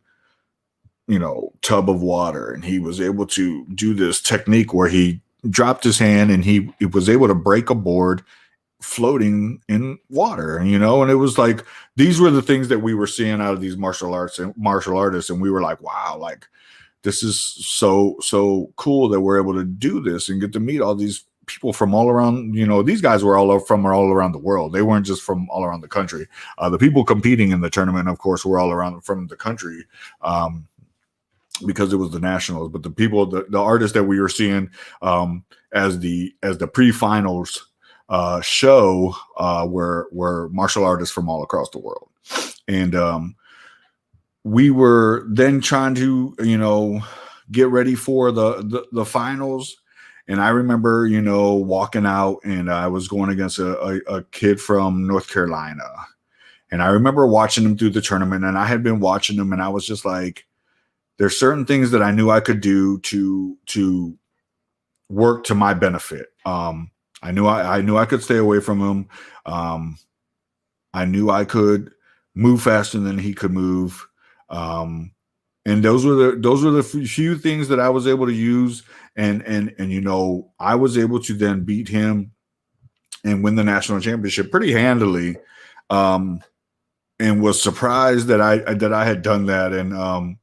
S1: tub of water, and he was able to do this technique where he dropped his hand and he was able to break a board floating in water, and it was like these were the things that we were seeing out of these martial artists, and we were like, wow, like this is so cool that we're able to do this and get to meet all these people from all around. These guys were all around the world. They weren't just from all around the country. The people competing in the tournament, of course, were all around from the country, because it was the nationals. But the people, the artists that we were seeing as the pre-finals show were martial artists from all across the world. And we were then trying to get ready for the finals. And I remember walking out, and I was going against a kid from North Carolina, and I remember watching him through the tournament, and I had been watching him, and I was just like, there's certain things that I knew I could do to work to my benefit. I knew I could stay away from him. I knew I could move faster than he could move. And those were the few things that I was able to use. And I was able to then beat him and win the national championship pretty handily. And was surprised that I had done that, and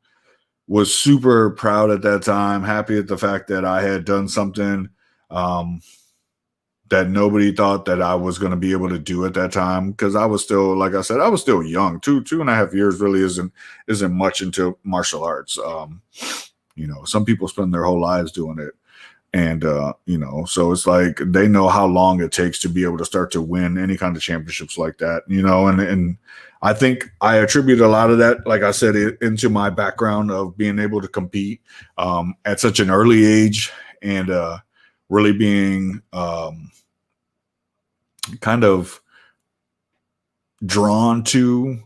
S1: was super proud at that time, happy at the fact that I had done something that nobody thought that I was going to be able to do at that time, because I was still, like I said, I was still young. 2.5 years really isn't much into martial arts. Some people spend their whole lives doing it, and so it's like they know how long it takes to be able to start to win any kind of championships like that. And I think I attribute a lot of that, like I said, into my background of being able to compete at such an early age, and really being kind of drawn to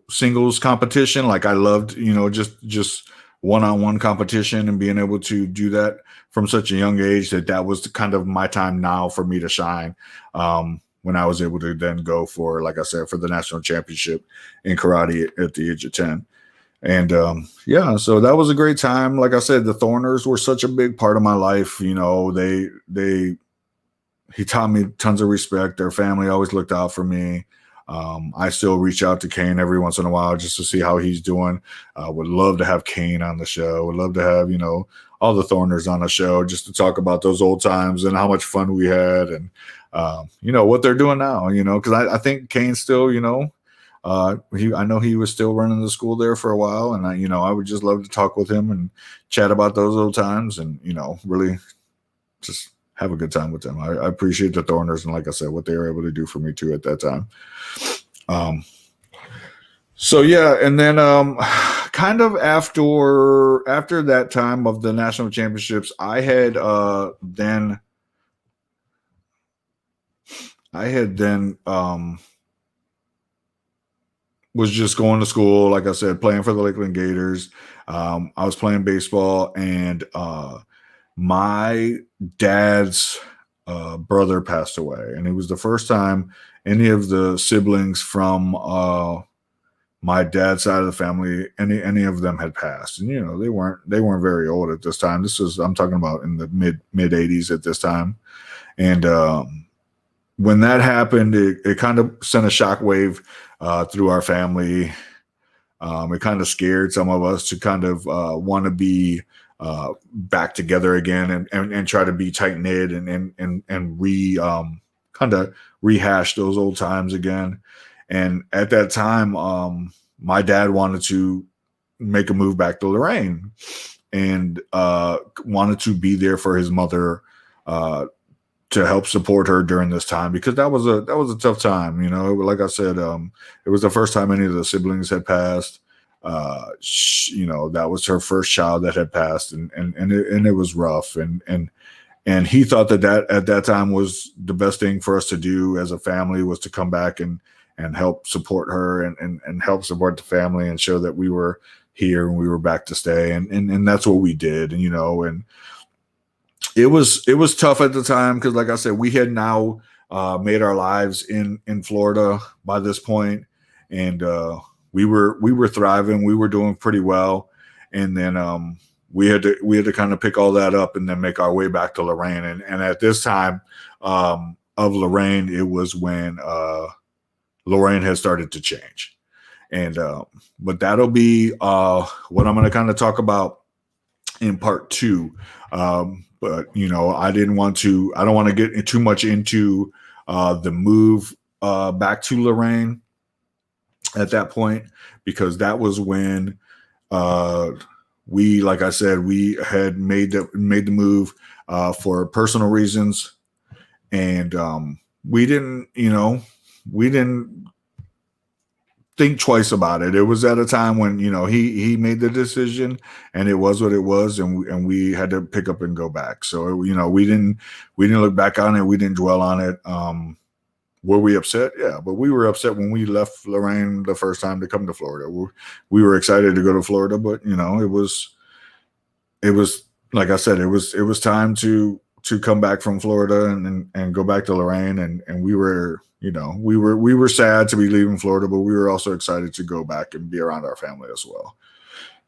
S1: singles competition. Like I loved just one-on-one competition, and being able to do that from such a young age, that was kind of my time now for me to shine, when I was able to then go for, like I said, for the national championship in karate at the age of 10. And so that was a great time. Like I said, the Thorners were such a big part of my life. He taught me tons of respect. Their family always looked out for me. I still reach out to Kane every once in a while just to see how he's doing. Would love to have Kane on the show. Would love to have, all the Thorners on the show just to talk about those old times and how much fun we had, and, what they're doing now, because I think Kane still, I know he was still running the school there for a while, and I would just love to talk with him and chat about those old times, and, really just have a good time with them. I appreciate the Thorners, and like I said, what they were able to do for me too at that time. So yeah, and then kind of after that time of the national championships, I had then was just going to school, like I said, playing for the Lakeland Gators. I was playing baseball, and my dad's brother passed away, and it was the first time any of the siblings from my dad's side of the family, any of them had passed. And they weren't very old at this time. I'm talking about in the mid 80s at this time. And when that happened, it kind of sent a shockwave through our family. It kind of scared some of us to kind of want to be back together again, and try to be tight knit, and kind of rehash those old times again. And at that time, my dad wanted to make a move back to Lorain, and wanted to be there for his mother to help support her during this time, because that was a tough time. Like I said, it was the first time any of the siblings had passed. That was her first child that had passed, and it was rough. And he thought that at that time was the best thing for us to do as a family, was to come back and help support her, and help support the family, and show that we were here and we were back to stay. And that's what we did. And it was tough at the time, because, like I said, we had now made our lives in Florida by this point, and we were thriving, we were doing pretty well. And then we had to kind of pick all that up and then make our way back to Lorain. And at this time of Lorain, it was when Lorain had started to change. And but that'll be what I'm going to kind of talk about in part two. But I don't want to get too much into the move back to Lorain at that point, because that was when like I said, we had made the move for personal reasons. And we didn't think twice about it. It was at a time when he made the decision, and it was what it was, and we had to pick up and go back. So we didn't look back on it. We didn't dwell on it. Were we upset? Yeah, but we were upset when we left Lorain the first time to come to Florida. We were excited to go to Florida, but it was like I said, it was time to come back from Florida and go back to Lorain, and we were we were sad to be leaving Florida, but we were also excited to go back and be around our family as well.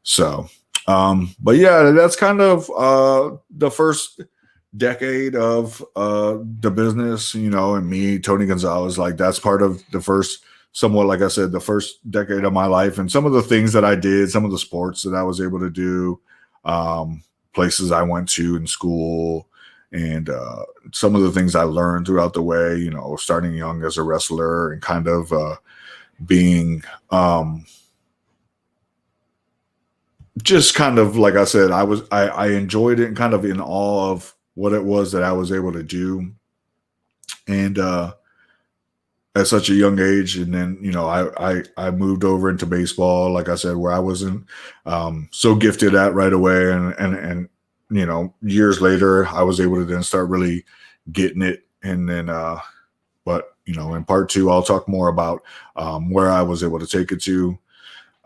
S1: So, but yeah, that's kind of the first decade of the business, and me, Tony Gonzalez. Like, that's part of the first, somewhat, like I said, the first decade of my life, and some of the things that I did, some of the sports that I was able to do, places I went to in school, and some of the things I learned throughout the way, starting young as a wrestler, and kind of being just kind of, like I said, I enjoyed it, and kind of in awe of what it was that I was able to do. And at such a young age. And then, I moved over into baseball, like I said, where I wasn't so gifted at right away. And years later, I was able to then start really getting it. And then, but in part two, I'll talk more about where I was able to take it to.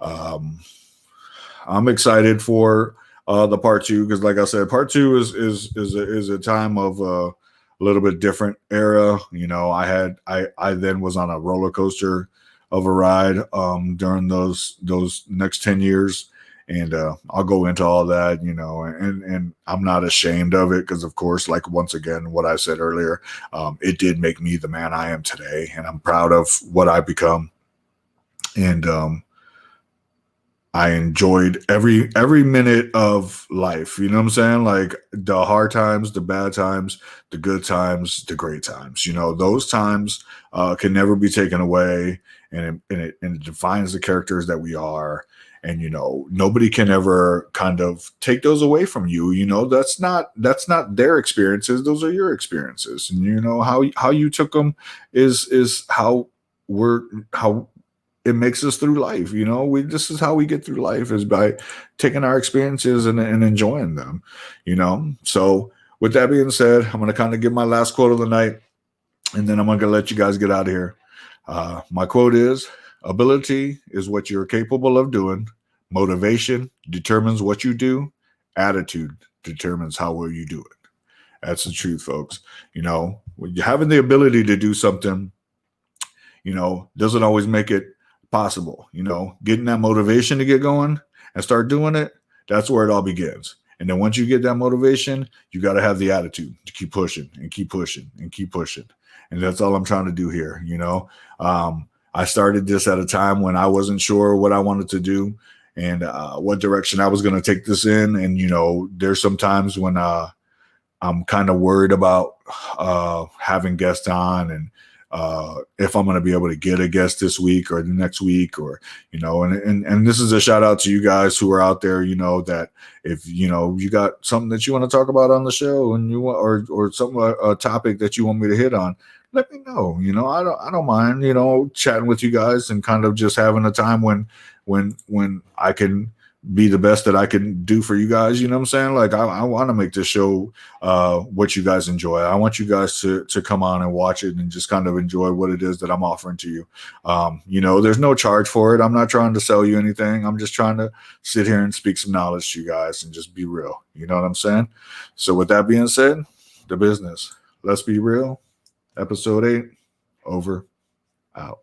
S1: I'm excited for the part two, because, like I said, part two is a time of a little bit different era. I then was on a roller coaster of a ride during those next 10 years. And I'll go into all that, and I'm not ashamed of it, because, of course, like, once again, what I said earlier, it did make me the man I am today, and I'm proud of what I've become. And I enjoyed every minute of life. You know what I'm saying? Like, the hard times, the bad times, the good times, the great times. Those times can never be taken away, and it defines the characters that we are. And nobody can ever kind of take those away from you. That's not their experiences; those are your experiences. And how you took them is how it makes us through life. This is how we get through life, is by taking our experiences and enjoying them. So, with that being said, I'm going to kind of give my last quote of the night, and then I'm going to let you guys get out of here. My quote is: "Ability is what you're capable of doing. Motivation determines what you do. Attitude determines how well you do it." That's the truth, folks. When you're having the ability to do something, doesn't always make it possible. Getting that motivation to get going and start doing it, that's where it all begins. And then once you get that motivation, you got to have the attitude to keep pushing and keep pushing and keep pushing. And that's all I'm trying to do here. I started this at a time when I wasn't sure what I wanted to do and what direction I was going to take this in. And, there's some times when I'm kind of worried about having guests on and if I'm going to be able to get a guest this week or the next week, or, and this is a shout out to you guys who are out there, that if, you got something that you want to talk about on the show and you want, or something, a topic that you want me to hit on, let me know. I don't mind, chatting with you guys and kind of just having a time when I can be the best that I can do for you guys. You know what I'm saying? Like, I want to make this show what you guys enjoy. I want you guys to come on and watch it and just kind of enjoy what it is that I'm offering to you. There's no charge for it. I'm not trying to sell you anything. I'm just trying to sit here and speak some knowledge to you guys and just be real. You know what I'm saying? So with that being said, the business. Let's be real. Episode 8, over, out.